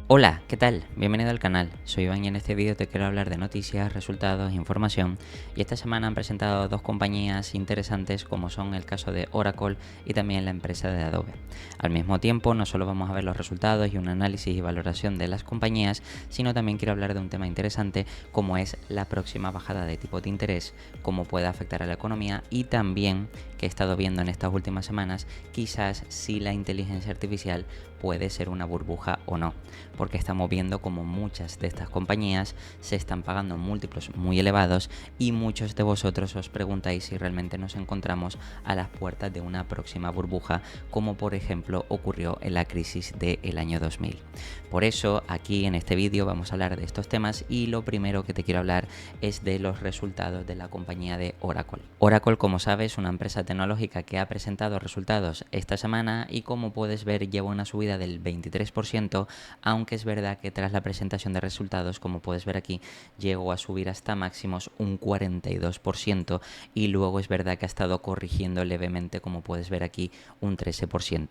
Hola, ¿qué tal? Bienvenido al canal. Soy Iván y en este vídeo te quiero hablar de noticias, resultados, información. Y esta semana han presentado dos compañías interesantes como son el caso de Oracle y también la empresa de Adobe. Al mismo tiempo, no solo vamos a ver los resultados y un análisis y valoración de las compañías, sino también quiero hablar de un tema interesante como es la próxima bajada de tipo de interés, cómo puede afectar a la economía y también, que he estado viendo en estas últimas semanas, quizás si la inteligencia artificial puede ser una burbuja o no, porque estamos viendo como muchas de estas compañías se están pagando múltiplos muy elevados y muchos de vosotros os preguntáis si realmente nos encontramos a las puertas de una próxima burbuja, como por ejemplo ocurrió en la crisis del año 2000. Por eso aquí en este vídeo vamos a hablar de estos temas y lo primero que te quiero hablar es de los resultados de la compañía de Oracle. Oracle, como sabes, es una empresa tecnológica que ha presentado resultados esta semana y como puedes ver lleva una subida del 23%, aunque es verdad que tras la presentación de resultados, como puedes ver aquí, llegó a subir hasta máximos un 42% y luego es verdad que ha estado corrigiendo levemente, como puedes ver aquí, un 13%.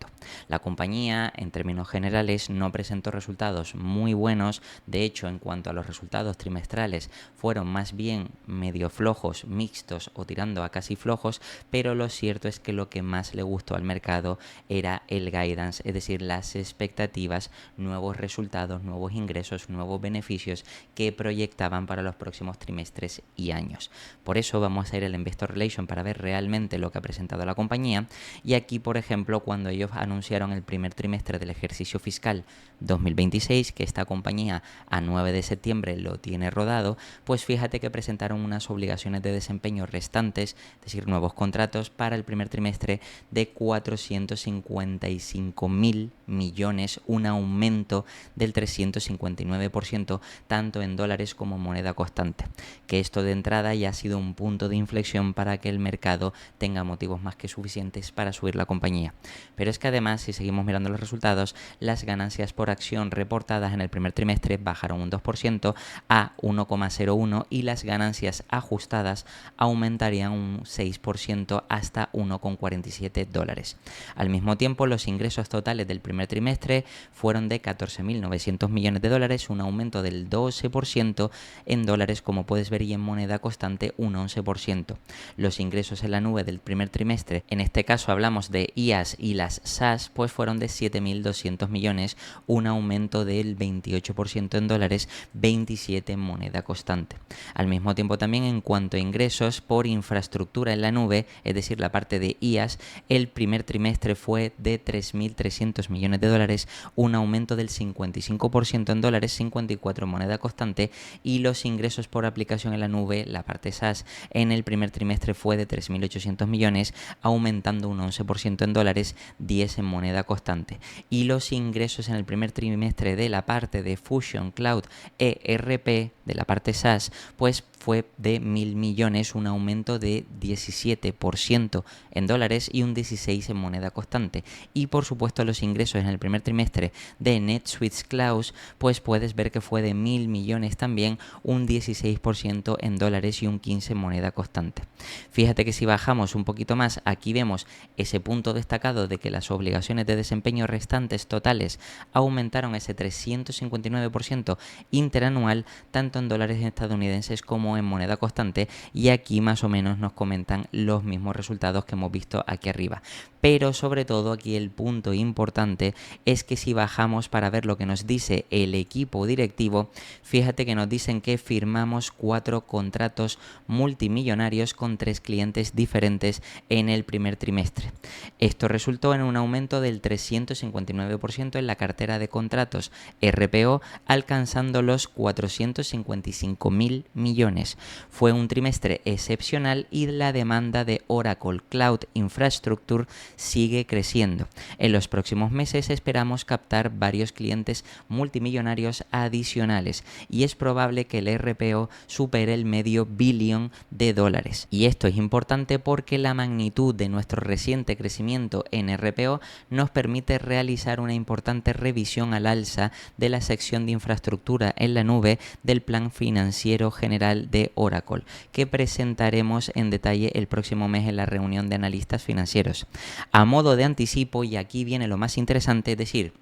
La compañía, en términos generales, no presentó resultados muy buenos. De hecho, en cuanto a los resultados trimestrales, fueron más bien medio flojos, mixtos o tirando a casi flojos, pero lo cierto es que lo que más le gustó al mercado era el guidance, es decir, las expectativas, nuevos resultados, nuevos ingresos, nuevos beneficios que proyectaban para los próximos trimestres y años. Por eso vamos a ir al Investor Relation para ver realmente lo que ha presentado la compañía. Y aquí, por ejemplo, cuando ellos anunciaron el primer trimestre del ejercicio fiscal 2026, que esta compañía a 9 de septiembre lo tiene rodado, pues fíjate que presentaron unas obligaciones de desempeño restantes, es decir, nuevos contratos para el primer trimestre de 455.000 millones, un aumento del 359% tanto en dólares como moneda constante, que esto de entrada ya ha sido un punto de inflexión para que el mercado tenga motivos más que suficientes para subir la compañía. Pero es que además, si seguimos mirando los resultados, las ganancias por acción reportadas en el primer trimestre bajaron un 2% a 1,01 y las ganancias ajustadas aumentarían un 6% hasta 1,47 dólares. Al mismo tiempo, los ingresos totales del primer trimestre fueron de 14.900 millones de dólares, un aumento del 12% en dólares, como puedes ver, y en moneda constante un 11%. Los ingresos en la nube del primer trimestre, en este caso hablamos de IaaS y las SaaS, pues fueron de 7.200 millones, un aumento del 28% en dólares, 27% en moneda constante. Al mismo tiempo también en cuanto a ingresos por infraestructura en la nube, es decir, la parte de IaaS, el primer trimestre fue de 3.300 millones de dólares, un aumento del 55% en dólares, 54% en moneda constante, y los ingresos por aplicación en la nube, la parte SaaS, en el primer trimestre fue de 3.800 millones, aumentando un 11% en dólares, 10% en moneda constante. Y los ingresos en el primer trimestre de la parte de Fusion Cloud ERP, de la parte SaaS, pues fue de 1.000 millones, un aumento de 17% en dólares y un 16% en moneda constante. Y por supuesto los ingresos en el primer trimestre de NetSuite Cloud, pues puedes ver que fue de 1.000 millones también, un 16% en dólares y un 15% en moneda constante. Fíjate que si bajamos un poquito más, aquí vemos ese punto destacado de que las obligaciones de desempeño restantes totales aumentaron ese 359% interanual, tanto en dólares estadounidenses como en moneda constante, y aquí más o menos nos comentan los mismos resultados que hemos visto aquí arriba. Pero sobre todo aquí el punto importante es que si bajamos para ver lo que nos dice el equipo directivo, fíjate que nos dicen que firmamos 4 contratos multimillonarios con 3 clientes diferentes en el primer trimestre. Esto resultó en un aumento del 359% en la cartera de contratos RPO, alcanzando los 455.000 millones. Fue un trimestre excepcional y la demanda de Oracle Cloud Infrastructure sigue creciendo. En los próximos meses esperamos captar varios clientes multimillonarios adicionales y es probable que el RPO supere el medio billón de dólares. Y esto es importante porque la magnitud de nuestro reciente crecimiento en RPO nos permite realizar una importante revisión al alza de la sección de infraestructura en la nube del Plan Financiero General de Oracle, que presentaremos en detalle el próximo mes en la reunión de analistas financieros. A modo de anticipo, y aquí viene lo más interesante, es decir,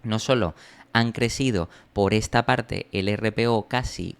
no solo han crecido por esta parte el RPO casi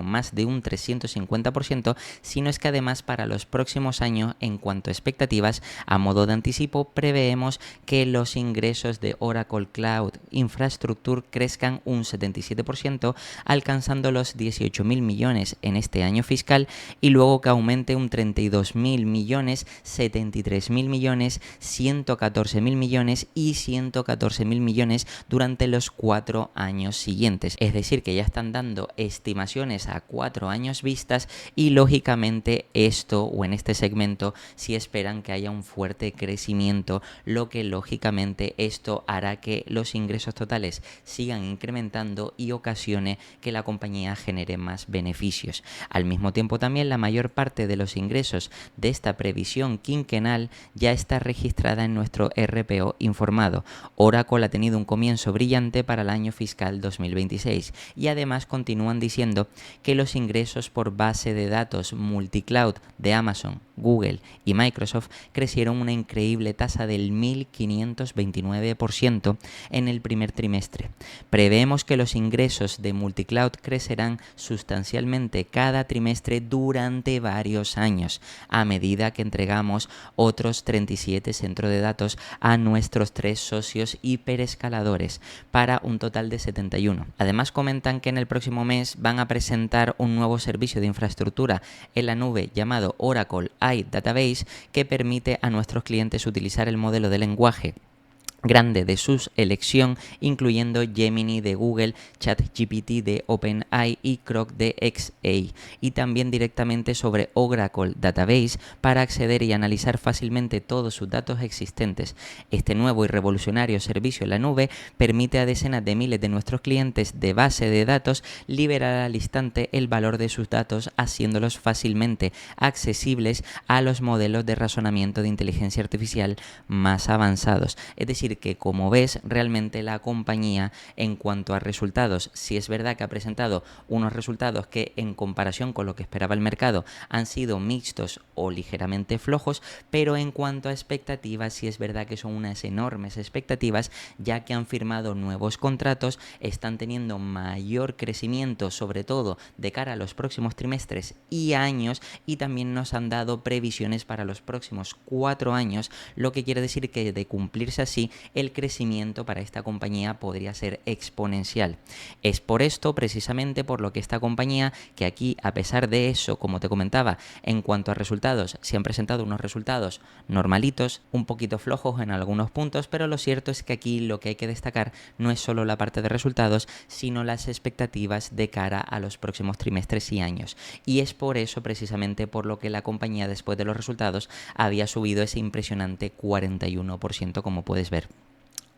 más de un 350%, sino es que además para los próximos años, en cuanto a expectativas, a modo de anticipo, preveemos que los ingresos de Oracle Cloud Infrastructure crezcan un 77%, alcanzando los 18.000 millones en este año fiscal, y luego que aumente un 32.000 millones, 73.000 millones, 114.000 millones y 114.000 millones durante los 4 años siguientes. Es decir, que ya están dando estimaciones a 4 años vistas, y lógicamente esto, o en este segmento, sí esperan que haya un fuerte crecimiento, lo que lógicamente esto hará que los ingresos totales sigan incrementando y ocasione que la compañía genere más beneficios. Al mismo tiempo también la mayor parte de los ingresos de esta previsión quinquenal ya está registrada en nuestro RPO informado. Oracle ha tenido un comienzo brillante para el año fiscal 2026 y además continúan diciendo que los ingresos por base de datos multicloud de Amazon, Google y Microsoft crecieron una increíble tasa del 1.529% en el primer trimestre. Preveemos que los ingresos de multicloud crecerán sustancialmente cada trimestre durante varios años, a medida que entregamos otros 37 centros de datos a nuestros 3 socios hiperescaladores, para un total de 71. Además comentan que en el próximo mes van a presentar un nuevo servicio de infraestructura en la nube llamado Oracle iDatabase, que permite a nuestros clientes utilizar el modelo de lenguaje grande de su elección, incluyendo Gemini de Google, ChatGPT de OpenAI y Grok de xAI, y también directamente sobre Oracle Database para acceder y analizar fácilmente todos sus datos existentes. Este nuevo y revolucionario servicio en la nube permite a decenas de miles de nuestros clientes de base de datos liberar al instante el valor de sus datos, haciéndolos fácilmente accesibles a los modelos de razonamiento de inteligencia artificial más avanzados. Es decir, que como ves, realmente la compañía, en cuanto a resultados, sí es verdad que ha presentado unos resultados que en comparación con lo que esperaba el mercado han sido mixtos o ligeramente flojos, pero en cuanto a expectativas sí es verdad que son unas enormes expectativas, ya que han firmado nuevos contratos, están teniendo mayor crecimiento, sobre todo de cara a los próximos trimestres y años, y también nos han dado previsiones para los próximos 4 años, lo que quiere decir que de cumplirse así, el crecimiento para esta compañía podría ser exponencial. Es por esto, precisamente, por lo que esta compañía, que aquí, a pesar de eso, como te comentaba, en cuanto a resultados, se han presentado unos resultados normalitos, un poquito flojos en algunos puntos, pero lo cierto es que aquí lo que hay que destacar no es solo la parte de resultados, sino las expectativas de cara a los próximos trimestres y años. Y es por eso, precisamente, por lo que la compañía, después de los resultados, había subido ese impresionante 41%, como puedes ver.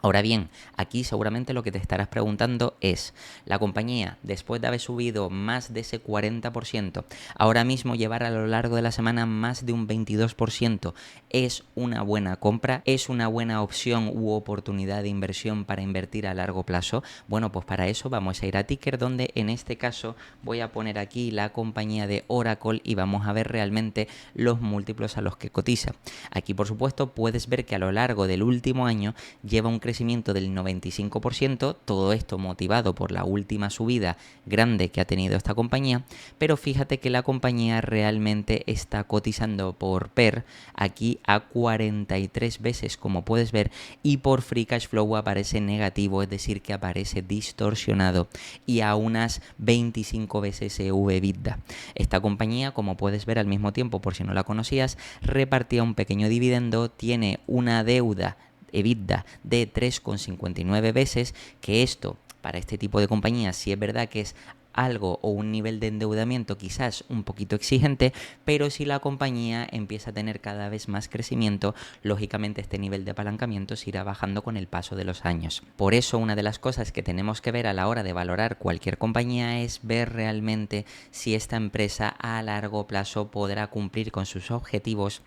Ahora bien, aquí seguramente lo que te estarás preguntando es, la compañía, después de haber subido más de ese 40%, ahora mismo llevar a lo largo de la semana más de un 22%, ¿es una buena compra? ¿Es una buena opción u oportunidad de inversión para invertir a largo plazo? Bueno, pues para eso vamos a ir a Ticker, donde en este caso voy a poner aquí la compañía de Oracle y vamos a ver realmente los múltiplos a los que cotiza. Aquí, por supuesto, puedes ver que a lo largo del último año lleva un crecimiento del 95%, todo esto motivado por la última subida grande que ha tenido esta compañía, pero fíjate que la compañía realmente está cotizando por PER aquí a 43 veces, como puedes ver, y por Free Cash Flow aparece negativo, es decir, que aparece distorsionado, y a unas 25 veces EV/EBITDA. Esta compañía, como puedes ver al mismo tiempo, por si no la conocías, repartía un pequeño dividendo, tiene una deuda EBITDA de 3,59 veces, que esto para este tipo de compañías sí es verdad que es algo o un nivel de endeudamiento quizás un poquito exigente, pero si la compañía empieza a tener cada vez más crecimiento, lógicamente este nivel de apalancamiento se irá bajando con el paso de los años. Por eso una de las cosas que tenemos que ver a la hora de valorar cualquier compañía es ver realmente si esta empresa a largo plazo podrá cumplir con sus objetivos,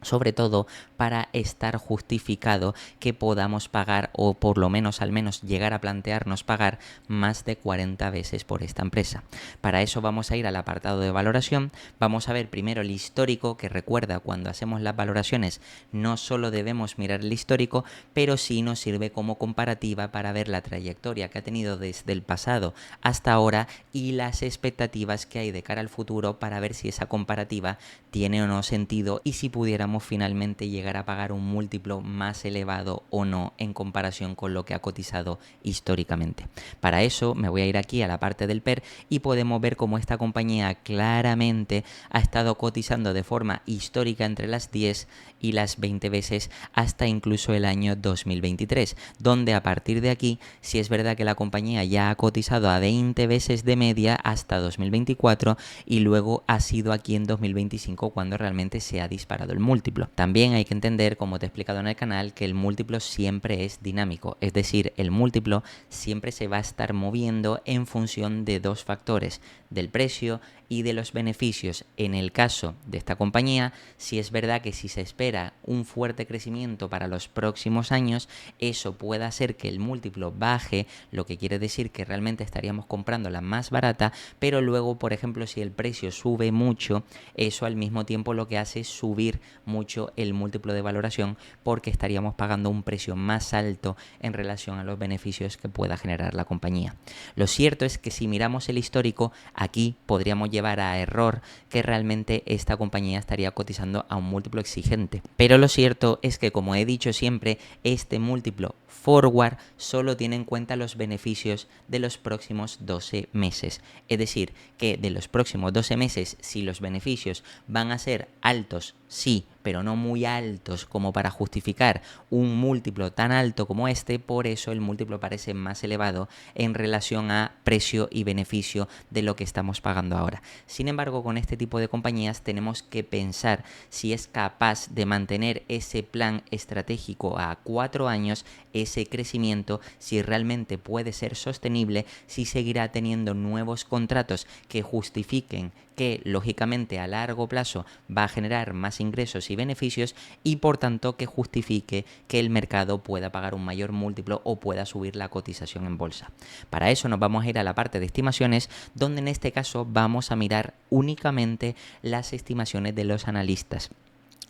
sobre todo para estar justificado que podamos pagar, o por lo menos al menos llegar a plantearnos pagar más de 40 veces por esta empresa. Para eso vamos a ir al apartado de valoración, vamos a ver primero el histórico, que recuerda, cuando hacemos las valoraciones no solo debemos mirar el histórico, pero sí nos sirve como comparativa para ver la trayectoria que ha tenido desde el pasado hasta ahora y las expectativas que hay de cara al futuro, para ver si esa comparativa tiene o no sentido y si pudiéramos finalmente llegar a pagar un múltiplo más elevado o no en comparación con lo que ha cotizado históricamente. Para eso me voy a ir aquí a la parte del PER y podemos ver cómo esta compañía claramente ha estado cotizando de forma histórica entre las 10 y las 20 veces hasta incluso el año 2023, donde a partir de aquí sí es verdad que la compañía ya ha cotizado a 20 veces de media hasta 2024 y luego ha sido aquí en 2025 cuando realmente se ha disparado el múltiplo. También hay que entender, como te he explicado en el canal, que el múltiplo siempre es dinámico, es decir, el múltiplo siempre se va a estar moviendo en función de dos factores, del precio y de los beneficios. En el caso de esta compañía, sí es verdad que si se espera un fuerte crecimiento para los próximos años, eso puede hacer que el múltiplo baje, lo que quiere decir que realmente estaríamos comprando la más barata, pero luego, por ejemplo, si el precio sube mucho, eso al mismo tiempo lo que hace es subir mucho el múltiplo de valoración, porque estaríamos pagando un precio más alto en relación a los beneficios que pueda generar la compañía. Lo cierto es que si miramos el histórico, aquí podríamos llevar a error que realmente esta compañía estaría cotizando a un múltiplo exigente. Pero lo cierto es que, como he dicho siempre, este múltiplo forward solo tiene en cuenta los beneficios de los próximos 12 meses. Es decir, que de los próximos 12 meses, si los beneficios van a ser altos, sí, pero no muy altos como para justificar un múltiplo tan alto como este, por eso el múltiplo parece más elevado en relación a precio y beneficio de lo que estamos pagando ahora. Sin embargo, con este tipo de compañías tenemos que pensar si es capaz de mantener ese plan estratégico a 4 años, ese crecimiento, si realmente puede ser sostenible, si seguirá teniendo nuevos contratos que justifiquen que lógicamente a largo plazo va a generar más ingresos y beneficios, y por tanto que justifique que el mercado pueda pagar un mayor múltiplo o pueda subir la cotización en bolsa. Para eso nos vamos a ir a la parte de estimaciones, donde en este caso vamos a mirar únicamente las estimaciones de los analistas.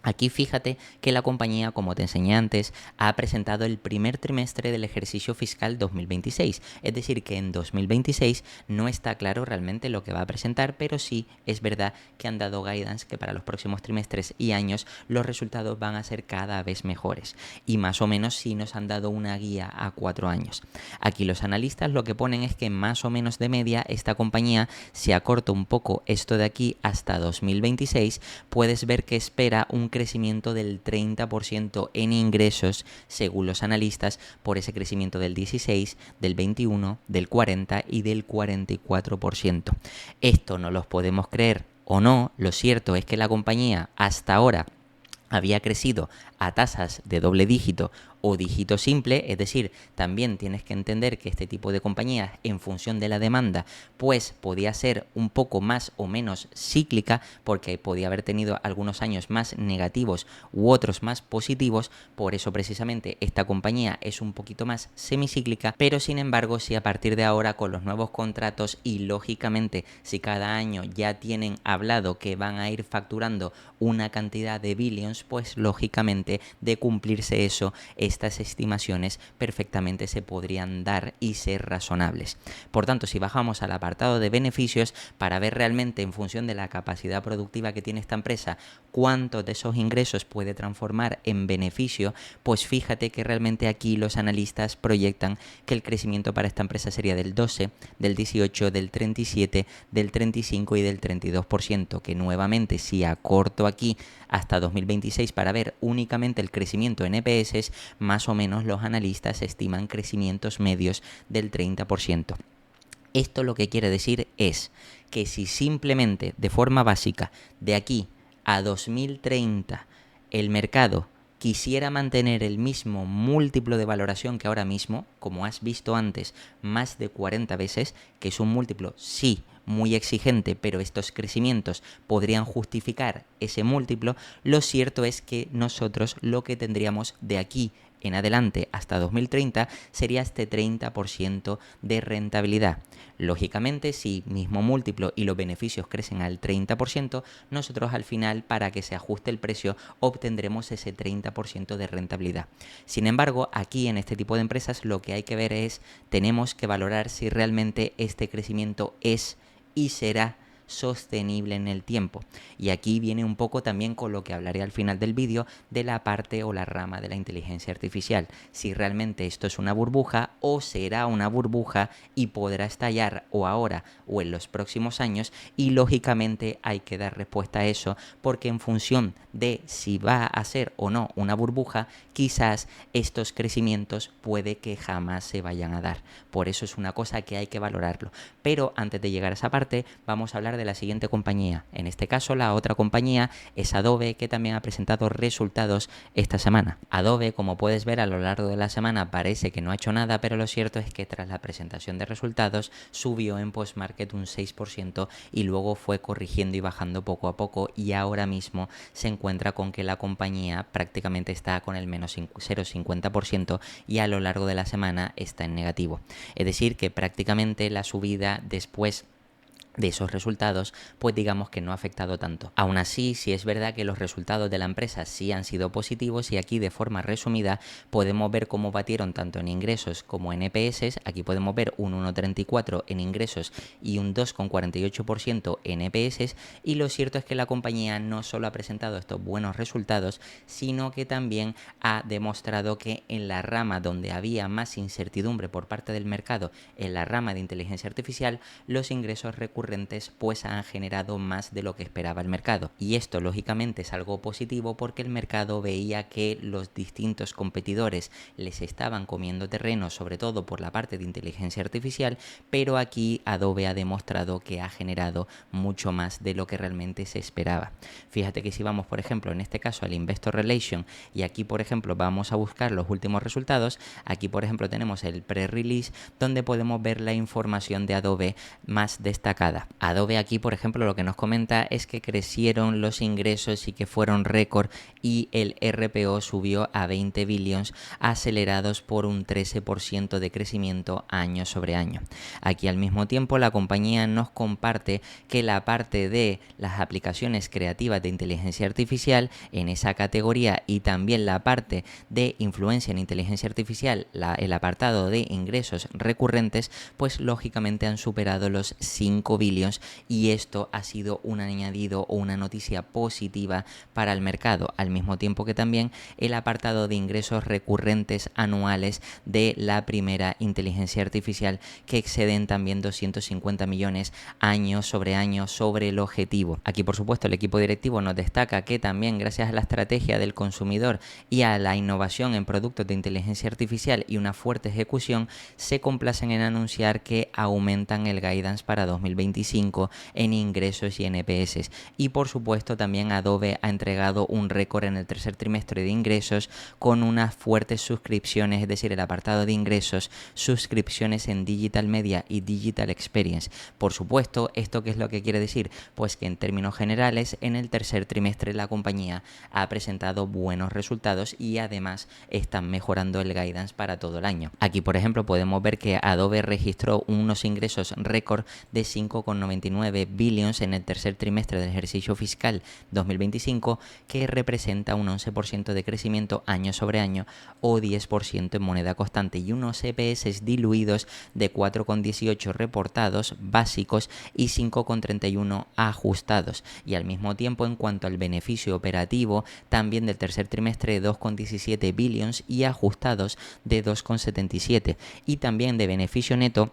Aquí fíjate que la compañía, como te enseñé antes, ha presentado el primer trimestre del ejercicio fiscal 2026. Es decir, que en 2026 no está claro realmente lo que va a presentar, pero sí es verdad que han dado guidance que para los próximos trimestres y años los resultados van a ser cada vez mejores. Y más o menos sí nos han dado una guía a 4 años. Aquí los analistas lo que ponen es que más o menos de media esta compañía, si acorta un poco esto de aquí hasta 2026, puedes ver que espera un crecimiento del 30% en ingresos según los analistas, por ese crecimiento del 16, del 21, del 40 y del 44%. Esto no los podemos creer o no, lo cierto es que la compañía hasta ahora había crecido a tasas de doble dígito o dígito simple, es decir, también tienes que entender que este tipo de compañías, en función de la demanda, pues podía ser un poco más o menos cíclica, porque podía haber tenido algunos años más negativos u otros más positivos. Por eso precisamente esta compañía es un poquito más semicíclica, pero sin embargo, si a partir de ahora con los nuevos contratos y lógicamente si cada año ya tienen hablado que van a ir facturando una cantidad de billions, pues lógicamente de cumplirse eso, estas estimaciones perfectamente se podrían dar y ser razonables. Por tanto, si bajamos al apartado de beneficios para ver realmente en función de la capacidad productiva que tiene esta empresa cuánto de esos ingresos puede transformar en beneficio, pues fíjate que realmente aquí los analistas proyectan que el crecimiento para esta empresa sería del 12, del 18, del 37, del 35 y del 32%, que nuevamente si acorto aquí hasta 2026 para ver únicamente el crecimiento en EPS, más o menos los analistas estiman crecimientos medios del 30%. Esto lo que quiere decir es que si simplemente de forma básica de aquí a 2030 el mercado quisiera mantener el mismo múltiplo de valoración que ahora mismo, como has visto antes, más de 40 veces, que es un múltiplo sí muy exigente, pero estos crecimientos podrían justificar ese múltiplo, lo cierto es que nosotros lo que tendríamos de aquí en adelante hasta 2030 sería este 30% de rentabilidad. Lógicamente, si mismo múltiplo y los beneficios crecen al 30%, nosotros al final, para que se ajuste el precio, obtendremos ese 30% de rentabilidad. Sin embargo, aquí en este tipo de empresas lo que hay que ver es, tenemos que valorar si realmente este crecimiento es y será sostenible en el tiempo. Y aquí viene un poco también con lo que hablaré al final del vídeo de la parte o la rama de la inteligencia artificial. Si realmente esto es una burbuja o será una burbuja y podrá estallar o ahora o en los próximos años, y lógicamente hay que dar respuesta a eso porque en función de si va a ser o no una burbuja, quizás estos crecimientos puede que jamás se vayan a dar. Por eso es una cosa que hay que valorarlo. Pero antes de llegar a esa parte, vamos a hablar de la siguiente compañía. En este caso, la otra compañía es Adobe, que también ha presentado resultados esta semana. Adobe, como puedes ver, a lo largo de la semana parece que no ha hecho nada, pero lo cierto es que tras la presentación de resultados subió en postmarket un 6% y luego fue corrigiendo y bajando poco a poco, y ahora mismo se encuentra con que la compañía prácticamente está con el menos 0,50% y a lo largo de la semana está en negativo. Es decir, que prácticamente la subida después de esos resultados, pues digamos que no ha afectado tanto. Aún así, sí es verdad que los resultados de la empresa sí han sido positivos, y aquí de forma resumida podemos ver cómo batieron tanto en ingresos como en EPS. Aquí podemos ver un 1,34 en ingresos y un 2,48% en EPS, y lo cierto es que la compañía no solo ha presentado estos buenos resultados, sino que también ha demostrado que en la rama donde había más incertidumbre por parte del mercado, en la rama de inteligencia artificial, los ingresos recurrentes pues han generado más de lo que esperaba el mercado, y esto lógicamente es algo positivo porque el mercado veía que los distintos competidores les estaban comiendo terreno, sobre todo por la parte de inteligencia artificial, pero aquí Adobe ha demostrado que ha generado mucho más de lo que realmente se esperaba. Fíjate que si vamos, por ejemplo, en este caso al Investor Relation, y aquí por ejemplo vamos a buscar los últimos resultados, aquí por ejemplo tenemos el pre-release donde podemos ver la información de Adobe más destacada. Adobe aquí, por ejemplo, lo que nos comenta es que crecieron los ingresos y que fueron récord, y el RPO subió a 20 billions, acelerados por un 13% de crecimiento año sobre año. Aquí al mismo tiempo la compañía nos comparte que la parte de las aplicaciones creativas de inteligencia artificial en esa categoría, y también la parte de influencia en inteligencia artificial, el apartado de ingresos recurrentes, pues lógicamente han superado los 5 billions, y esto ha sido un añadido o una noticia positiva para el mercado, al mismo tiempo que también el apartado de ingresos recurrentes anuales de la primera inteligencia artificial, que exceden también 250 millones año sobre el objetivo. Aquí por supuesto el equipo directivo nos destaca que también gracias a la estrategia del consumidor y a la innovación en productos de inteligencia artificial y una fuerte ejecución, se complacen en anunciar que aumentan el guidance para 2025 en ingresos y en EPS. Y por supuesto también Adobe ha entregado un récord en el tercer trimestre de ingresos con unas fuertes suscripciones, es decir, el apartado de ingresos, suscripciones en Digital Media y Digital Experience. Por supuesto, ¿esto qué es lo que quiere decir? Pues que en términos generales en el tercer trimestre la compañía ha presentado buenos resultados y además están mejorando el guidance para todo el año. Aquí por ejemplo podemos ver que Adobe registró unos ingresos récord de 5,99 billions en el tercer trimestre del ejercicio fiscal 2025, que representa un 11% de crecimiento año sobre año o 10% en moneda constante, y unos EPS diluidos de 4,18 reportados básicos y 5,31 ajustados. Y al mismo tiempo, en cuanto al beneficio operativo, también del tercer trimestre, 2,17 billions y ajustados de 2,77, y también de beneficio neto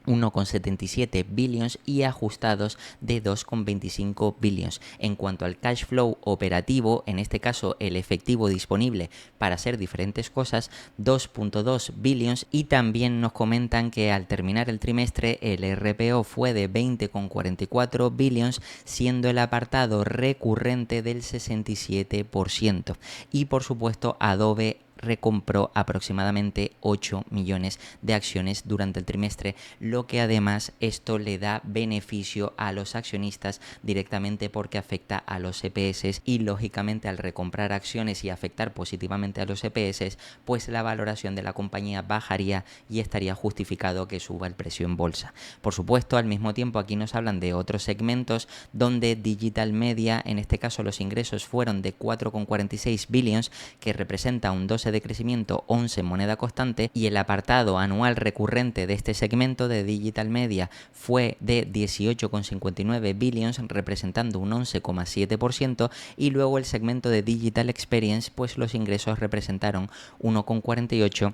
1,77 billions y ajustados de 2,25 billions. En cuanto al cash flow operativo, en este caso el efectivo disponible para hacer diferentes cosas, 2,2 billions, y también nos comentan que al terminar el trimestre el RPO fue de 20,44 billions, siendo el apartado recurrente del 67%. Y por supuesto Adobe recompró aproximadamente 8 millones de acciones durante el trimestre, lo que además esto le da beneficio a los accionistas directamente porque afecta a los EPS y lógicamente al recomprar acciones y afectar positivamente a los EPS, pues la valoración de la compañía bajaría y estaría justificado que suba el precio en bolsa. Por supuesto, al mismo tiempo aquí nos hablan de otros segmentos donde Digital Media, en este caso los ingresos fueron de 4,46 billions, que representa un 12 de crecimiento, 11 en moneda constante, y el apartado anual recurrente de este segmento de Digital Media fue de 18,59 billions, representando un 11,7%, y luego el segmento de Digital Experience, pues los ingresos representaron 1,48,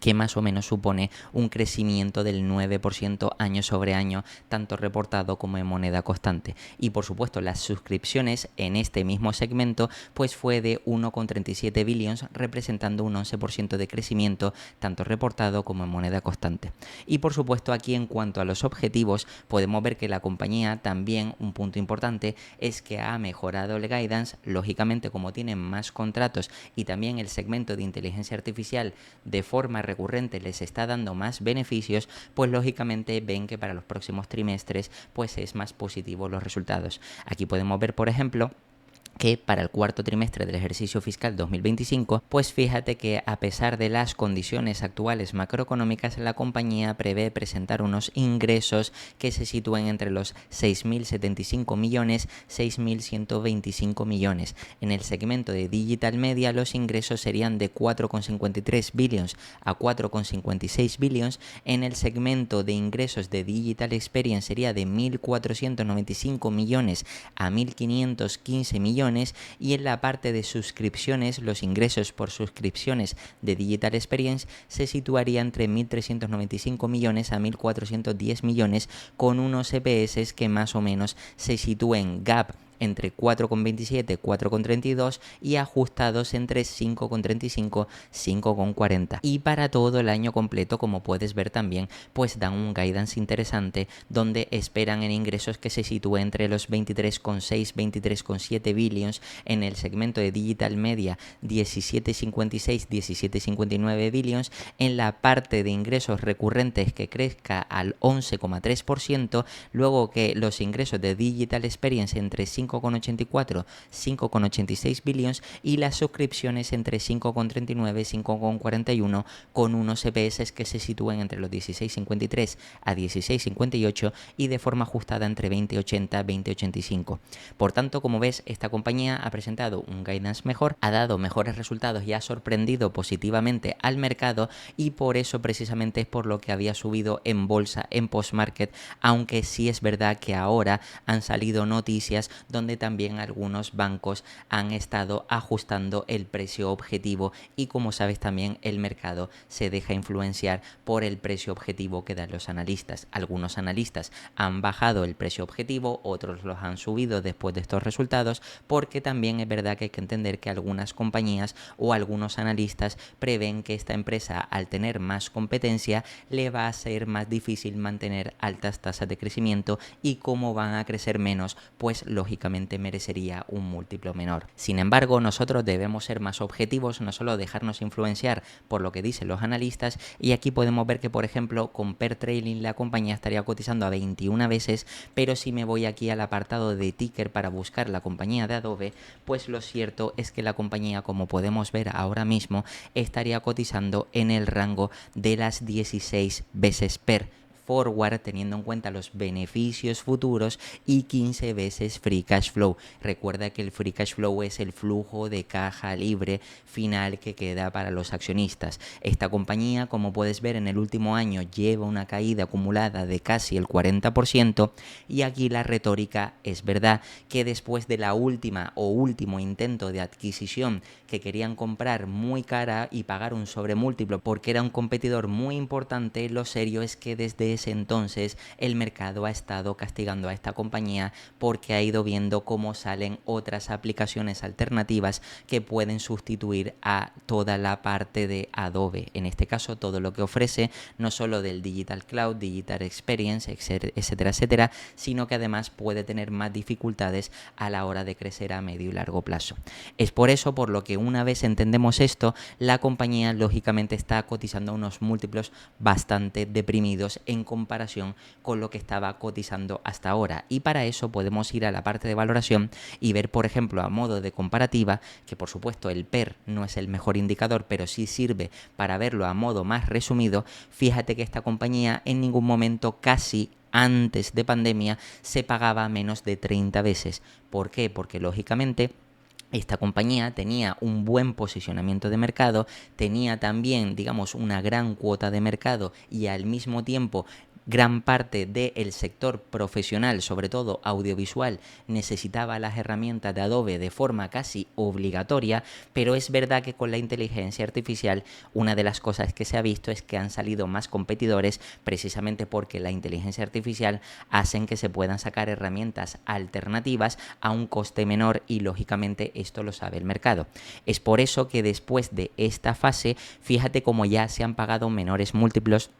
que más o menos supone un crecimiento del 9% año sobre año, tanto reportado como en moneda constante. Y por supuesto las suscripciones en este mismo segmento pues fue de 1,37 billions, representando un 11% de crecimiento, tanto reportado como en moneda constante. Y por supuesto aquí en cuanto a los objetivos podemos ver que la compañía también, un punto importante, es que ha mejorado el guidance, lógicamente como tienen más contratos y también el segmento de inteligencia artificial de forma recurrente les está dando más beneficios, pues lógicamente ven que para los próximos trimestres pues es más positivo los resultados. Aquí podemos ver, por ejemplo, que para el cuarto trimestre del ejercicio fiscal 2025, pues fíjate que a pesar de las condiciones actuales macroeconómicas, la compañía prevé presentar unos ingresos que se sitúen entre los 6.075 millones, 6.125 millones. En el segmento de Digital Media los ingresos serían de 4,53 billions a 4,56 billions. En el segmento de ingresos de Digital Experience sería de 1.495 millones a 1.515 millones. Y en la parte de suscripciones, los ingresos por suscripciones de Digital Experience se situaría entre 1.395 millones a 1.410 millones, con unos EPS que más o menos se sitúen gap entre 4,27, 4,32 y ajustados entre 5,35, 5,40. Y para todo el año completo, como puedes ver también, pues dan un guidance interesante donde esperan en ingresos que se sitúe entre los 23,6, 23,7 billions, en el segmento de Digital Media 17,56, 17,59 billions, en la parte de ingresos recurrentes que crezca al 11,3%, luego que los ingresos de Digital Experience entre 5,84, 5,86 billions y las suscripciones entre 5,39 y 5,41, con unos EPS que se sitúen entre los 16,53 a 16,58 y de forma ajustada entre 20,80 y 20,85. Por tanto, como ves, esta compañía ha presentado un guidance mejor, ha dado mejores resultados y ha sorprendido positivamente al mercado, y por eso precisamente es por lo que había subido en bolsa en post-market, aunque sí es verdad que ahora han salido noticias donde también algunos bancos han estado ajustando el precio objetivo, y como sabes también el mercado se deja influenciar por el precio objetivo que dan los analistas. Algunos analistas han bajado el precio objetivo, otros los han subido después de estos resultados, porque también es verdad que hay que entender que algunas compañías o algunos analistas prevén que esta empresa, al tener más competencia, le va a ser más difícil mantener altas tasas de crecimiento, y como van a crecer menos, pues lógicamente merecería un múltiplo menor. Sin embargo, nosotros debemos ser más objetivos, no solo dejarnos influenciar por lo que dicen los analistas, y aquí podemos ver que, por ejemplo, con PER Trailing la compañía estaría cotizando a 21 veces, pero si me voy aquí al apartado de ticker para buscar la compañía de Adobe, pues lo cierto es que la compañía, como podemos ver ahora mismo, estaría cotizando en el rango de las 16 veces PER forward, teniendo en cuenta los beneficios futuros, y 15 veces free cash flow. Recuerda que el free cash flow es el flujo de caja libre final que queda para los accionistas. Esta compañía, como puedes ver, en el último año lleva una caída acumulada de casi el 40%, y aquí la retórica es verdad que después de la última o último intento de adquisición, que querían comprar muy cara y pagar un sobremúltiplo porque era un competidor muy importante, lo serio es que desde desde entonces el mercado ha estado castigando a esta compañía porque ha ido viendo cómo salen otras aplicaciones alternativas que pueden sustituir a toda la parte de Adobe. En este caso, todo lo que ofrece, no solo del Digital Cloud, Digital Experience, etcétera, etcétera, sino que además puede tener más dificultades a la hora de crecer a medio y largo plazo. Es por eso por lo que una vez entendemos esto, la compañía lógicamente está cotizando unos múltiplos bastante deprimidos en comparación con lo que estaba cotizando hasta ahora. Y para eso podemos ir a la parte de valoración y ver, por ejemplo, a modo de comparativa, que por supuesto el PER no es el mejor indicador, pero sí sirve para verlo a modo más resumido. Fíjate que esta compañía en ningún momento, casi antes de pandemia, se pagaba menos de 30 veces. ¿Por qué? Porque lógicamente esta compañía tenía un buen posicionamiento de mercado, tenía también, digamos, una gran cuota de mercado y al mismo tiempo gran parte del sector profesional, sobre todo audiovisual, necesitaba las herramientas de Adobe de forma casi obligatoria, pero es verdad que con la inteligencia artificial una de las cosas que se ha visto es que han salido más competidores precisamente porque la inteligencia artificial hacen que se puedan sacar herramientas alternativas a un coste menor y lógicamente esto lo sabe el mercado. Es por eso que después de esta fase, fíjate cómo ya se han pagado menores múltiplos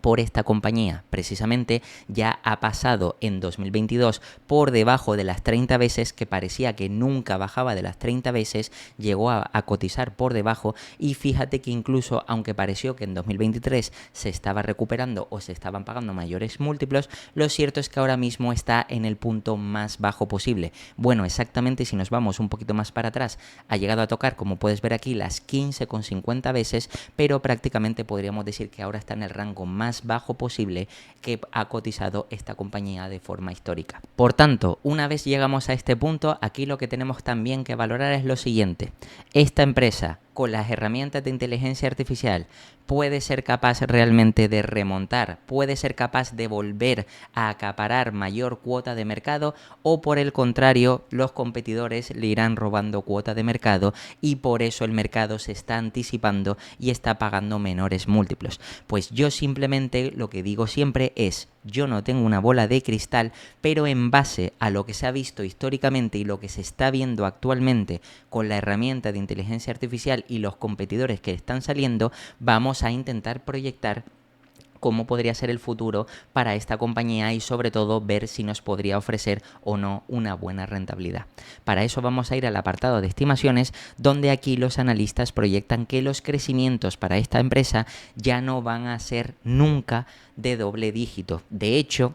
por esta compañía. Precisamente ya ha pasado en 2022 por debajo de las 30 veces, que parecía que nunca bajaba de las 30 veces, llegó a cotizar por debajo y fíjate que incluso aunque pareció que en 2023 se estaba recuperando o se estaban pagando mayores múltiplos, lo cierto es que ahora mismo está en el punto más bajo posible. Bueno, exactamente si nos vamos un poquito más para atrás, ha llegado a tocar, como puedes ver aquí, las 15,50 veces, pero prácticamente podríamos decir que ahora está en el rango más bajo posible que ha cotizado esta compañía de forma histórica. Por tanto, una vez llegamos a este punto, aquí lo que tenemos también que valorar es lo siguiente: esta empresa, con las herramientas de inteligencia artificial, puede ser capaz realmente de remontar, puede ser capaz de volver a acaparar mayor cuota de mercado, o por el contrario, los competidores le irán robando cuota de mercado y por eso el mercado se está anticipando y está pagando menores múltiplos. Pues yo simplemente lo que digo siempre es: yo no tengo una bola de cristal, pero en base a lo que se ha visto históricamente y lo que se está viendo actualmente con la herramienta de inteligencia artificial y los competidores que están saliendo, vamos a intentar proyectar cómo podría ser el futuro para esta compañía y sobre todo ver si nos podría ofrecer o no una buena rentabilidad. Para eso vamos a ir al apartado de estimaciones, donde aquí los analistas proyectan que los crecimientos para esta empresa ya no van a ser nunca de doble dígito. De hecho,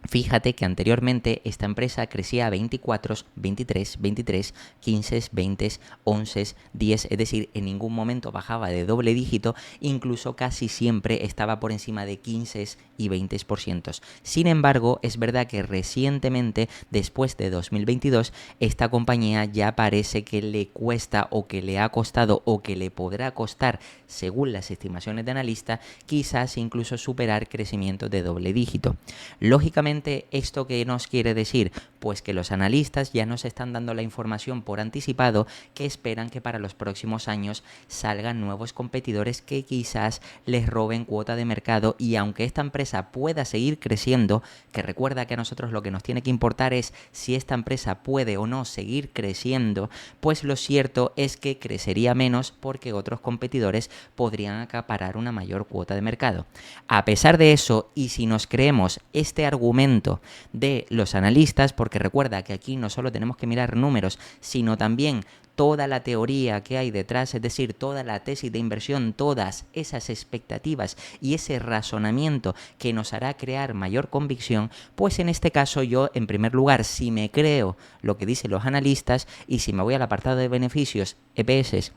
fíjate que anteriormente esta empresa crecía a 24, 23, 23, 15, 20, 11, 10, es decir, en ningún momento bajaba de doble dígito, incluso casi siempre estaba por encima de 15 y 20%. Sin embargo, es verdad que recientemente, después de 2022, esta compañía ya parece que le cuesta o que le ha costado o que le podrá costar, según las estimaciones de analistas, quizás incluso superar crecimientos de doble dígito. Lógicamente, ¿esto qué nos quiere decir? Pues que los analistas ya nos están dando la información por anticipado, que esperan que para los próximos años salgan nuevos competidores que quizás les roben cuota de mercado, y aunque esta empresa pueda seguir creciendo, que recuerda que a nosotros lo que nos tiene que importar es si esta empresa puede o no seguir creciendo, pues lo cierto es que crecería menos porque otros competidores podrían acaparar una mayor cuota de mercado. A pesar de eso, y si nos creemos este argumento de los analistas, porque recuerda que aquí no solo tenemos que mirar números, sino también toda la teoría que hay detrás, es decir, toda la tesis de inversión, todas esas expectativas y ese razonamiento que nos hará crear mayor convicción, pues en este caso yo, en primer lugar, si me creo lo que dicen los analistas y si me voy al apartado de beneficios, EPS,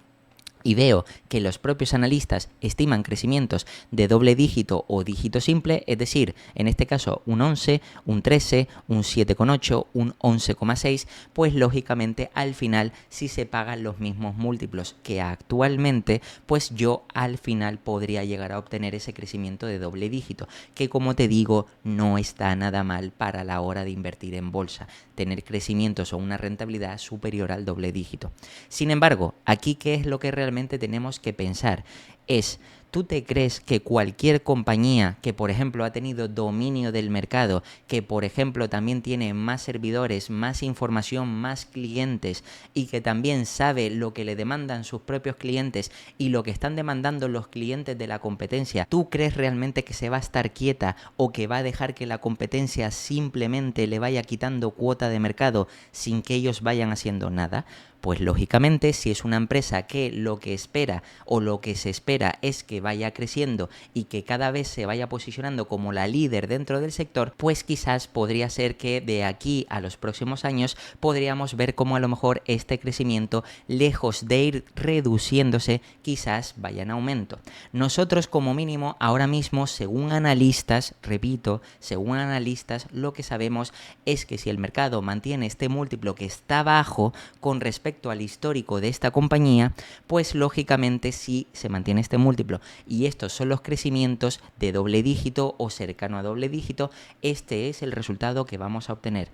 y veo que los propios analistas estiman crecimientos de doble dígito o dígito simple, es decir, en este caso un 11, un 13, un 7,8, un 11,6, pues lógicamente al final, si se pagan los mismos múltiplos que actualmente, pues yo al final podría llegar a obtener ese crecimiento de doble dígito, que como te digo, no está nada mal para la hora de invertir en bolsa, tener crecimientos o una rentabilidad superior al doble dígito. Sin embargo, aquí, ¿qué es lo que realmente tenemos que pensar? Es ¿Tú te crees que cualquier compañía que, por ejemplo, ha tenido dominio del mercado, que, por ejemplo, también tiene más servidores, más información, más clientes y que también sabe lo que le demandan sus propios clientes y lo que están demandando los clientes de la competencia, ¿tú crees realmente que se va a estar quieta o que va a dejar que la competencia simplemente le vaya quitando cuota de mercado sin que ellos vayan haciendo nada? Pues lógicamente, si es una empresa que lo que espera o lo que se espera es que vaya creciendo y que cada vez se vaya posicionando como la líder dentro del sector, pues quizás podría ser que de aquí a los próximos años podríamos ver cómo a lo mejor este crecimiento, lejos de ir reduciéndose, quizás vaya en aumento. Nosotros como mínimo ahora mismo, según analistas, repito, según analistas, lo que sabemos es que si el mercado mantiene este múltiplo que está bajo con respecto al histórico de esta compañía, pues lógicamente si se mantiene este múltiplo y estos son los crecimientos de doble dígito o cercano a doble dígito, este es el resultado que vamos a obtener.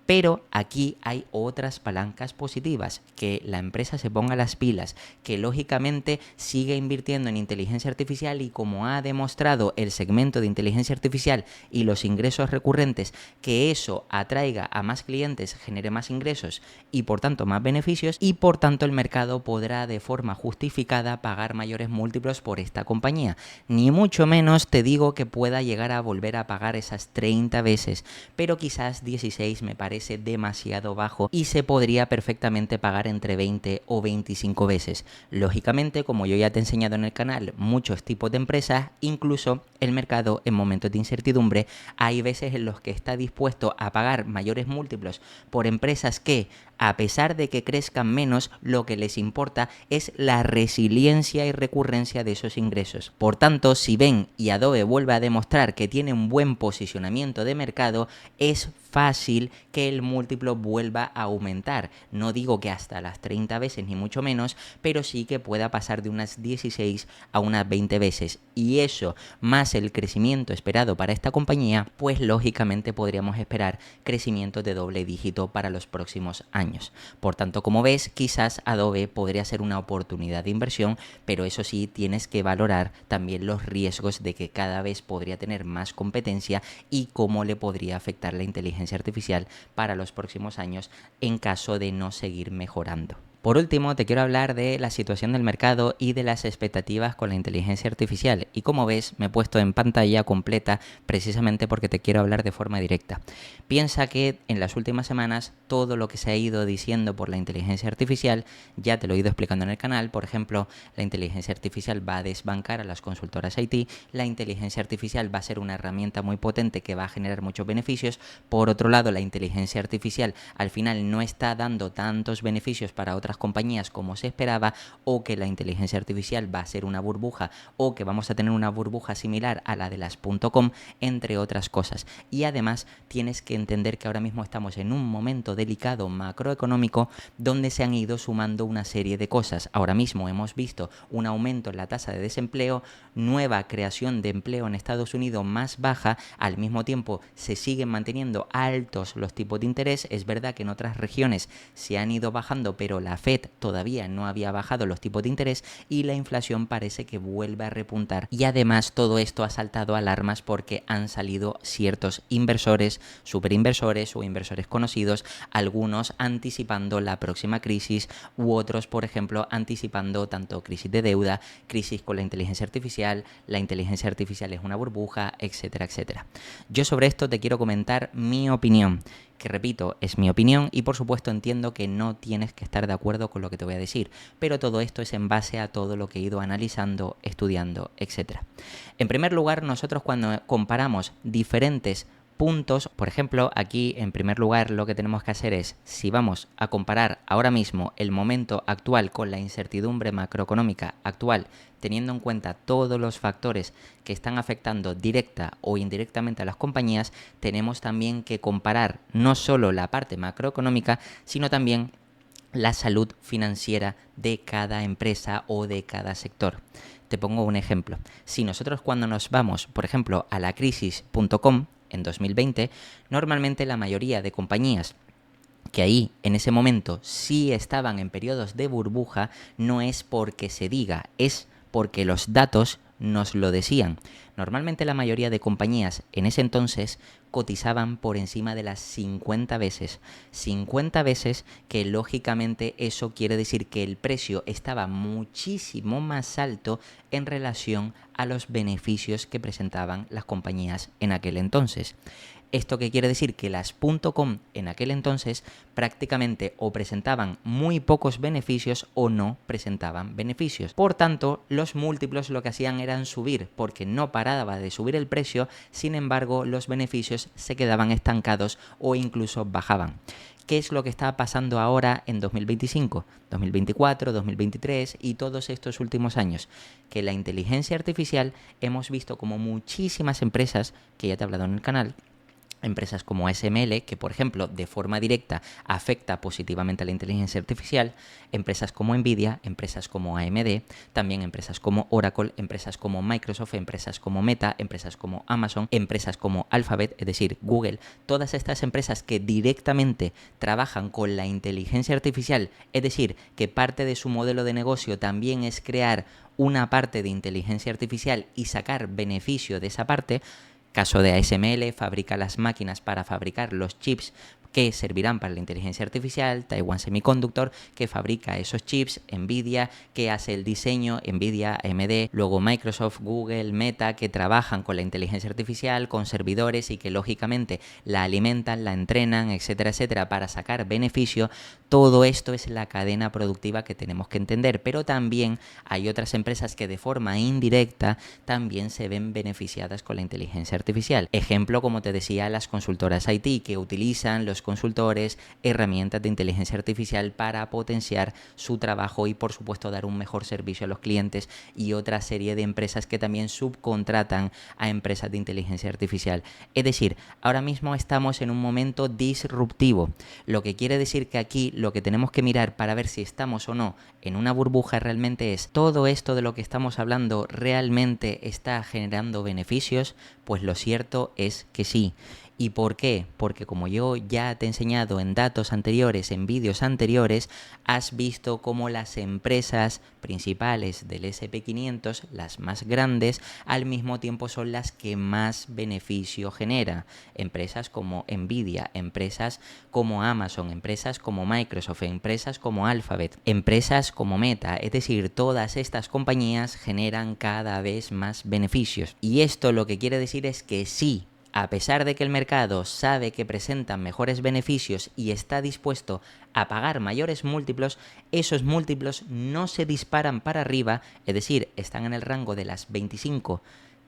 Pero aquí hay otras palancas positivas, que la empresa se ponga las pilas, que lógicamente siga invirtiendo en inteligencia artificial y como ha demostrado el segmento de inteligencia artificial y los ingresos recurrentes, que eso atraiga a más clientes, genere más ingresos y por tanto más beneficios y por tanto el mercado podrá de forma justificada pagar mayores múltiplos por esta compañía. Ni mucho menos te digo que pueda llegar a volver a pagar esas 30 veces, pero quizás 16 me parece demasiado bajo y se podría perfectamente pagar entre 20 o 25 veces. Lógicamente, como yo ya te he enseñado en el canal, muchos tipos de empresas, incluso el mercado en momentos de incertidumbre, hay veces en los que está dispuesto a pagar mayores múltiplos por empresas que, a pesar de que crezcan menos, lo que les importa es la resiliencia y recurrencia de esos ingresos. Por tanto, si ven y Adobe vuelve a demostrar que tiene un buen posicionamiento de mercado, es fácil que el múltiplo vuelva a aumentar. No digo que hasta las 30 veces ni mucho menos, pero sí que pueda pasar de unas 16 a unas 20 veces. Y eso, más el crecimiento esperado para esta compañía, pues lógicamente podríamos esperar crecimientos de doble dígito para los próximos años. Por tanto, como ves, quizás Adobe podría ser una oportunidad de inversión, pero eso sí, tienes que valorar también los riesgos de que cada vez podría tener más competencia y cómo le podría afectar la inteligencia artificial para los próximos años en caso de no seguir mejorando. Por último, te quiero hablar de la situación del mercado y de las expectativas con la inteligencia artificial. Y como ves, me he puesto en pantalla completa precisamente porque te quiero hablar de forma directa. Piensa que en las últimas semanas todo lo que se ha ido diciendo por la inteligencia artificial, ya te lo he ido explicando en el canal. Por ejemplo, la inteligencia artificial va a desbancar a las consultoras IT, la inteligencia artificial va a ser una herramienta muy potente que va a generar muchos beneficios. Por otro lado, la inteligencia artificial al final no está dando tantos beneficios para otras compañías como se esperaba, o que la inteligencia artificial va a ser una burbuja o que vamos a tener una burbuja similar a la de las .com, entre otras cosas. Y además tienes que entender que ahora mismo estamos en un momento delicado macroeconómico donde se han ido sumando una serie de cosas. Ahora mismo hemos visto un aumento en la tasa de desempleo, nueva creación de empleo en Estados Unidos más baja, al mismo tiempo se siguen manteniendo altos los tipos de interés. Es verdad que en otras regiones se han ido bajando, pero la Fed todavía no había bajado los tipos de interés y la inflación parece que vuelve a repuntar. Y además todo esto ha saltado alarmas porque han salido ciertos inversores, superinversores o inversores conocidos, algunos anticipando la próxima crisis u otros, por ejemplo, anticipando tanto crisis de deuda, crisis con la inteligencia artificial es una burbuja, etcétera, etcétera. Yo sobre esto te quiero comentar mi opinión, que repito, es mi opinión y por supuesto entiendo que no tienes que estar de acuerdo con lo que te voy a decir, pero todo esto es en base a todo lo que he ido analizando, estudiando, etc. En primer lugar, nosotros cuando comparamos diferentes puntos, por ejemplo, aquí en primer lugar lo que tenemos que hacer es, si vamos a comparar ahora mismo el momento actual con la incertidumbre macroeconómica actual, teniendo en cuenta todos los factores que están afectando directa o indirectamente a las compañías, tenemos también que comparar no solo la parte macroeconómica, sino también la salud financiera de cada empresa o de cada sector. Te pongo un ejemplo. Si nosotros cuando nos vamos, por ejemplo, a la crisis.com en 2020, normalmente la mayoría de compañías que ahí en ese momento sí estaban en periodos de burbuja, no es porque se diga, es porque los datos nos lo decían. Normalmente la mayoría de compañías en ese entonces cotizaban por encima de las 50 veces. 50 veces que lógicamente eso quiere decir que el precio estaba muchísimo más alto en relación a los beneficios que presentaban las compañías en aquel entonces. ¿Esto qué quiere decir? Que las .com en aquel entonces prácticamente o presentaban muy pocos beneficios o no presentaban beneficios. Por tanto, los múltiplos lo que hacían eran subir, porque no paraba de subir el precio, sin embargo, los beneficios se quedaban estancados o incluso bajaban. ¿Qué es lo que está pasando ahora en 2025, 2024, 2023 y todos estos últimos años? Que la inteligencia artificial hemos visto como muchísimas empresas, que ya te he hablado en el canal, empresas como ASML, que por ejemplo de forma directa afecta positivamente a la inteligencia artificial, empresas como Nvidia, empresas como AMD, también empresas como Oracle, empresas como Microsoft, empresas como Meta, empresas como Amazon, empresas como Alphabet, es decir, Google, todas estas empresas que directamente trabajan con la inteligencia artificial, es decir, que parte de su modelo de negocio también es crear una parte de inteligencia artificial y sacar beneficio de esa parte. Caso de ASML, fabrica las máquinas para fabricar los chips que servirán para la inteligencia artificial, Taiwan Semiconductor, que fabrica esos chips, Nvidia, que hace el diseño, Nvidia, AMD, luego Microsoft, Google, Meta, que trabajan con la inteligencia artificial, con servidores y que lógicamente la alimentan, la entrenan, etcétera, etcétera, para sacar beneficio. Todo esto es la cadena productiva que tenemos que entender, pero también hay otras empresas que de forma indirecta también se ven beneficiadas con la inteligencia artificial. Ejemplo, como te decía, las consultoras IT, que utilizan los consultores herramientas de inteligencia artificial para potenciar su trabajo y por supuesto dar un mejor servicio a los clientes, y otra serie de empresas que también subcontratan a empresas de inteligencia artificial. Es decir, ahora mismo estamos en un momento disruptivo, lo que quiere decir que aquí lo que tenemos que mirar para ver si estamos o no en una burbuja realmente es: ¿todo esto de lo que estamos hablando realmente está generando beneficios? Pues lo cierto es que sí. ¿Y por qué? Porque como yo ya te he enseñado en datos anteriores, en vídeos anteriores, has visto cómo las empresas principales del SP500, las más grandes, al mismo tiempo son las que más beneficio generan. Empresas como Nvidia, empresas como Amazon, empresas como Microsoft, empresas como Alphabet, empresas como Meta. Es decir, todas estas compañías generan cada vez más beneficios. Y esto lo que quiere decir es que sí, a pesar de que el mercado sabe que presentan mejores beneficios y está dispuesto a pagar mayores múltiplos, esos múltiplos no se disparan para arriba, es decir, están en el rango de las 25,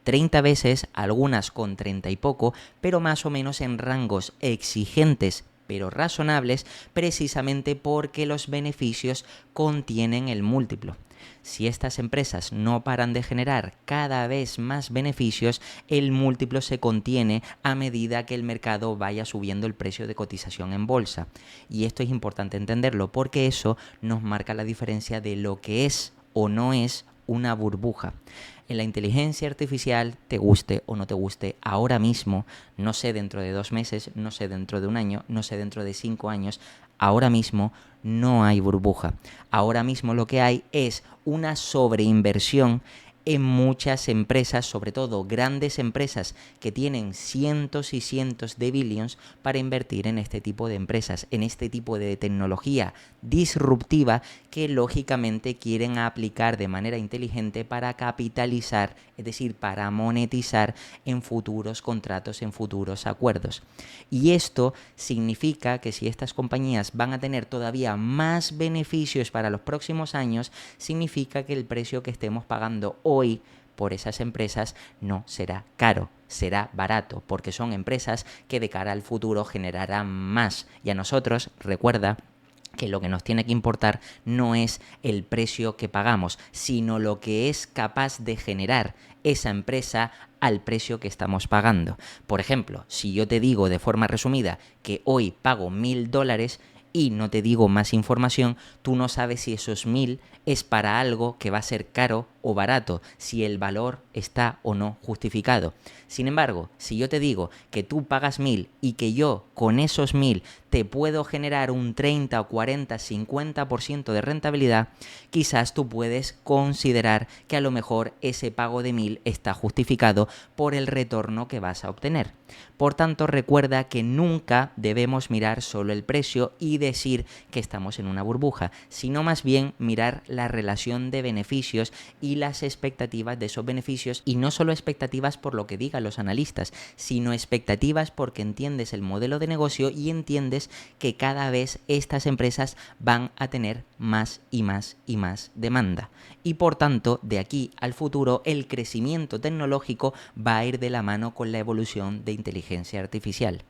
30 veces, algunas con 30 y poco, pero más o menos en rangos exigentes pero razonables, precisamente porque los beneficios contienen el múltiplo. Si estas empresas no paran de generar cada vez más beneficios, el múltiplo se contiene a medida que el mercado vaya subiendo el precio de cotización en bolsa. Y esto es importante entenderlo porque eso nos marca la diferencia de lo que es o no es una burbuja. En la inteligencia artificial, te guste o no te guste, ahora mismo, no sé dentro de 2 meses, no sé dentro de 1 año, no sé dentro de 5 años, ahora mismo no hay burbuja. Ahora mismo lo que hay es una sobreinversión en muchas empresas, sobre todo grandes empresas que tienen cientos y cientos de billions para invertir en este tipo de empresas, en este tipo de tecnología disruptiva que lógicamente quieren aplicar de manera inteligente para capitalizar, es decir, para monetizar en futuros contratos, en futuros acuerdos. Y esto significa que si estas compañías van a tener todavía más beneficios para los próximos años, significa que el precio que estemos pagando hoy por esas empresas no será caro, será barato, porque son empresas que de cara al futuro generarán más. Y a nosotros, recuerda que lo que nos tiene que importar no es el precio que pagamos, sino lo que es capaz de generar esa empresa al precio que estamos pagando. Por ejemplo, si yo te digo de forma resumida que hoy pago $1.000 y no te digo más información, tú no sabes si esos 1000 es para algo que va a ser caro o barato, si el valor está o no justificado. Sin embargo, si yo te digo que tú pagas 1000 y que yo con esos 1000 te puedo generar un 30 o 40, 50% de rentabilidad, quizás tú puedes considerar que a lo mejor ese pago de 1000 está justificado por el retorno que vas a obtener. Por tanto, recuerda que nunca debemos mirar solo el precio y decir que estamos en una burbuja, sino más bien mirar la relación de beneficios y las expectativas de esos beneficios, y no solo expectativas por lo que digan los analistas, sino expectativas porque entiendes el modelo de negocio y entiendes que cada vez estas empresas van a tener más y más y más demanda. Y por tanto, de aquí al futuro, el crecimiento tecnológico va a ir de la mano con la evolución de inteligencia artificial.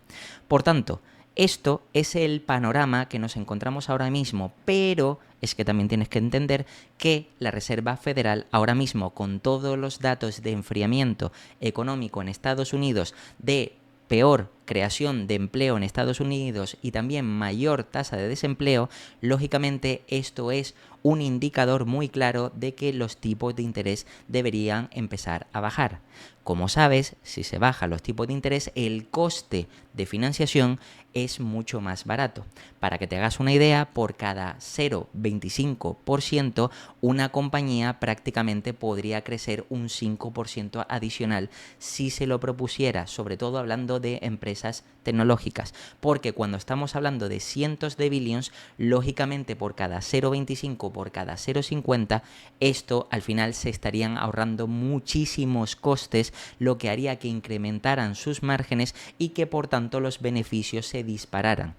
Por tanto, esto es el panorama que nos encontramos ahora mismo, pero es que también tienes que entender que la Reserva Federal ahora mismo, con todos los datos de enfriamiento económico en Estados Unidos, de peor creación de empleo en Estados Unidos y también mayor tasa de desempleo, lógicamente esto es un indicador muy claro de que los tipos de interés deberían empezar a bajar. Como sabes, si se bajan los tipos de interés, el coste de financiación es mucho más barato. Para que te hagas una idea, por cada 0,25%, una compañía prácticamente podría crecer un 5% adicional si se lo propusiera, sobre todo hablando de empresas tecnológicas, porque cuando estamos hablando de cientos de billions, lógicamente por cada 0,25, por cada 0,50, esto al final se estarían ahorrando muchísimos costes, lo que haría que incrementaran sus márgenes y que por tanto los beneficios se dispararan.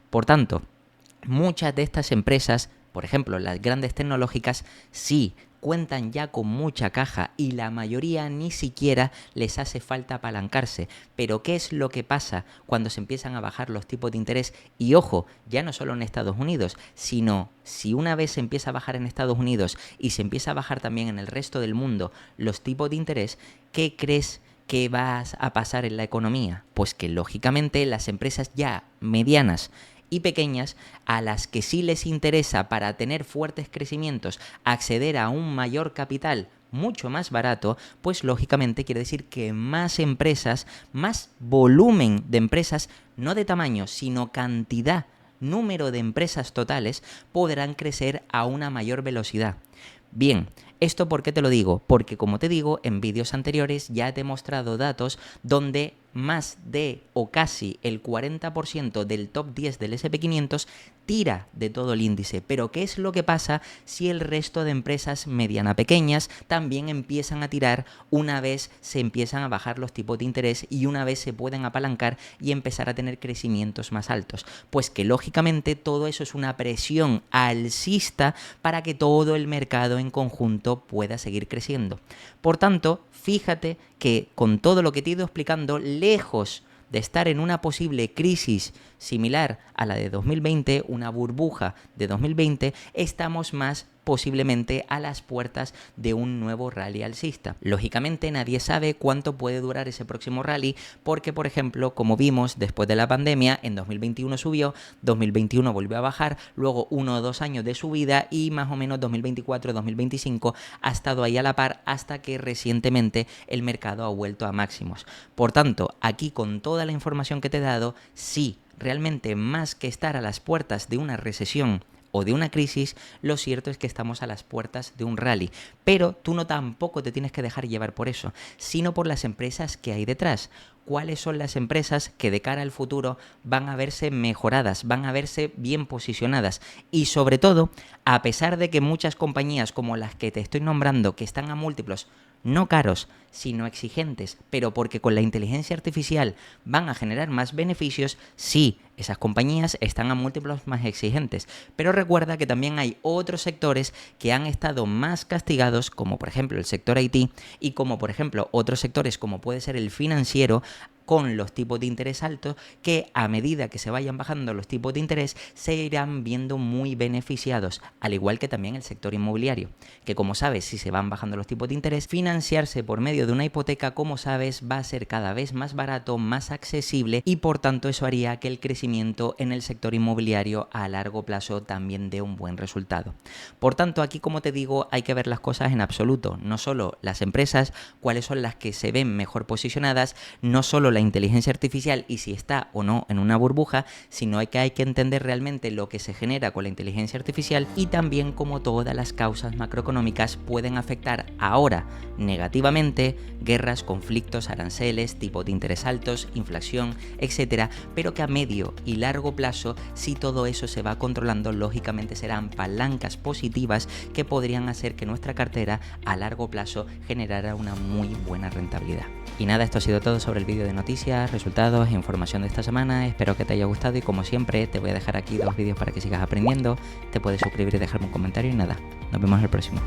Por tanto, muchas de estas empresas, por ejemplo las grandes tecnológicas, sí cuentan ya con mucha caja y la mayoría ni siquiera les hace falta apalancarse. Pero ¿qué es lo que pasa cuando se empiezan a bajar los tipos de interés? Y ojo, ya no solo en Estados Unidos, sino si una vez se empieza a bajar en Estados Unidos y se empieza a bajar también en el resto del mundo los tipos de interés, ¿qué crees que va a pasar en la economía? Pues que lógicamente las empresas ya medianas y pequeñas, a las que sí les interesa para tener fuertes crecimientos acceder a un mayor capital mucho más barato, pues lógicamente quiere decir que más empresas, más volumen de empresas, no de tamaño, sino cantidad, número de empresas totales, podrán crecer a una mayor velocidad. Bien, ¿esto por qué te lo digo? Porque como te digo, en vídeos anteriores ya te he mostrado datos donde más de o casi el 40% del top 10 del S&P500 tira de todo el índice. Pero ¿qué es lo que pasa si el resto de empresas mediana pequeñas también empiezan a tirar una vez se empiezan a bajar los tipos de interés y una vez se pueden apalancar y empezar a tener crecimientos más altos? Pues que lógicamente todo eso es una presión alcista para que todo el mercado en conjunto pueda seguir creciendo. Por tanto, fíjate que con todo lo que te he ido explicando, lejos de estar en una posible crisis similar a la de 2020, una burbuja de 2020, estamos más posiblemente a las puertas de un nuevo rally alcista. Lógicamente nadie sabe cuánto puede durar ese próximo rally porque, por ejemplo, como vimos después de la pandemia, en 2021 subió, 2021 volvió a bajar, luego 1 o 2 años de subida y más o menos 2024-2025 ha estado ahí a la par hasta que recientemente el mercado ha vuelto a máximos. Por tanto, aquí con toda la información que te he dado, sí, realmente más que estar a las puertas de una recesión o de una crisis, lo cierto es que estamos a las puertas de un rally. Pero tú no tampoco te tienes que dejar llevar por eso, sino por las empresas que hay detrás. ¿Cuáles son las empresas que de cara al futuro van a verse mejoradas, van a verse bien posicionadas? Y sobre todo, a pesar de que muchas compañías como las que te estoy nombrando, que están a múltiplos no caros, sino exigentes, pero porque con la inteligencia artificial van a generar más beneficios, sí, esas compañías están a múltiplos más exigentes. Pero recuerda que también hay otros sectores que han estado más castigados, como por ejemplo el sector IT y como por ejemplo otros sectores como puede ser el financiero, con los tipos de interés altos, que a medida que se vayan bajando los tipos de interés se irán viendo muy beneficiados, al igual que también el sector inmobiliario, que como sabes, si se van bajando los tipos de interés, financiarse por medio de una hipoteca, como sabes, va a ser cada vez más barato, más accesible, y por tanto eso haría que el crecimiento en el sector inmobiliario a largo plazo también dé un buen resultado. Por tanto, aquí, como te digo, hay que ver las cosas en absoluto, no solo las empresas, cuáles son las que se ven mejor posicionadas, no solo la inteligencia artificial y si está o no en una burbuja, sino que hay que entender realmente lo que se genera con la inteligencia artificial y también cómo todas las causas macroeconómicas pueden afectar ahora negativamente: guerras, conflictos, aranceles, tipos de interés altos, inflación, etcétera, pero que a medio y largo plazo, si todo eso se va controlando, lógicamente serán palancas positivas que podrían hacer que nuestra cartera a largo plazo generara una muy buena rentabilidad. Y nada, esto ha sido todo sobre el vídeo de noticias, resultados e información de esta semana. Espero que te haya gustado y, como siempre, te voy a dejar aquí 2 vídeos para que sigas aprendiendo. Te puedes suscribir y dejarme un comentario y nada, nos vemos en el próximo.